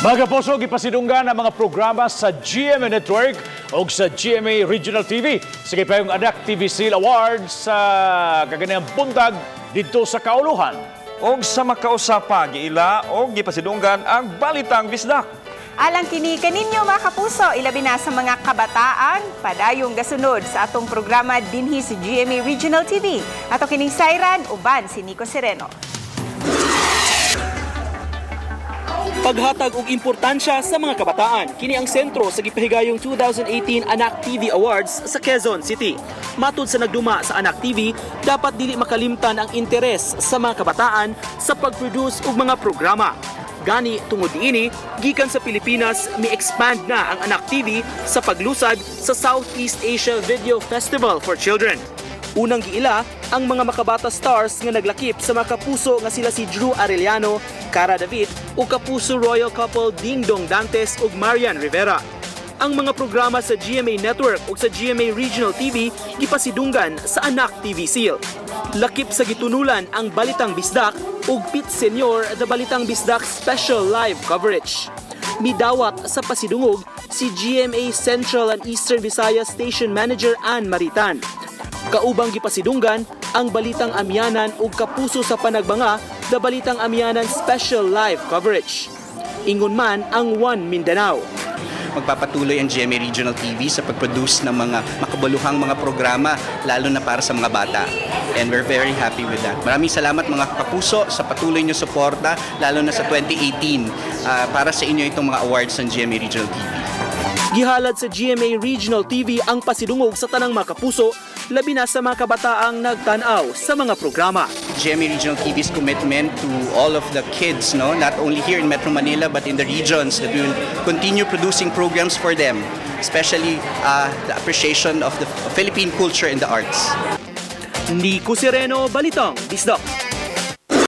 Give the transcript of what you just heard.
Mga kapuso, gipasidunggan ang mga programa sa GMA Network o sa GMA Regional TV. Sige pa yung Anak TV Seal Awards sa kaganihang buntag dito sa Kauluhan. O sa makausapa, giila o gipasidunggan ang Balitang Bisdak. Alang kini kaninyo mga kapuso, ilabi na sa mga kabataan, padayong gasunod sa atong programa dinhi sa GMA Regional TV. Ato kining sayran, uban si Nico Sereno. Paghatag og importansya sa mga kabataan, kini ang sentro sa gipahigayong 2018 Anak TV Awards sa Quezon City. Matud sa nagduma sa Anak TV, dapat dili makalimtan ang interes sa mga kabataan sa pag-produce og mga programa. Gani tungod niini, gikan sa Pilipinas, mi-expand na ang Anak TV sa paglusad sa Southeast Asia Video Festival for Children. Unang giila ang mga makabata stars nga naglakip sa mga kapuso nga sila si Drew Arellano, Cara David o kapuso royal couple Ding Dong Dantes ug Marian Rivera. Ang mga programa sa GMA Network ug sa GMA Regional TV gipasidunggan sa Anak TV Seal. Lakip sa gitunulan ang Balitang Bisdak ug Pit Senior the Balitang Bisdak Special Live Coverage. Midawat sa pasidungog si GMA Central and Eastern Visayas Station Manager Ann Maritan. Kaubang gipasidunggan ang Balitang Amyanan ug kapuso sa panagbanga the Balitang Amyanan Special Live Coverage. Ingon man ang One Mindanao. Magpapatuloy ang GMA Regional TV sa pag-produce ng mga makabaluhang mga programa lalo na para sa mga bata. And we're very happy with that. Maraming salamat mga kapuso sa patuloy niyo suporta lalo na sa 2018 para sa inyo itong mga awards ng GMA Regional TV. Gihalad sa GMA Regional TV ang pasidungog sa tanang mga kapuso, labi na sa mga kabataang nagtanaw sa mga programa. GMA Regional TV's commitment to all of the kids, not only here in Metro Manila but in the regions, that we will continue producing programs for them, especially the appreciation of the Philippine culture and the arts. Nico Sereno, Balitang Bisdak.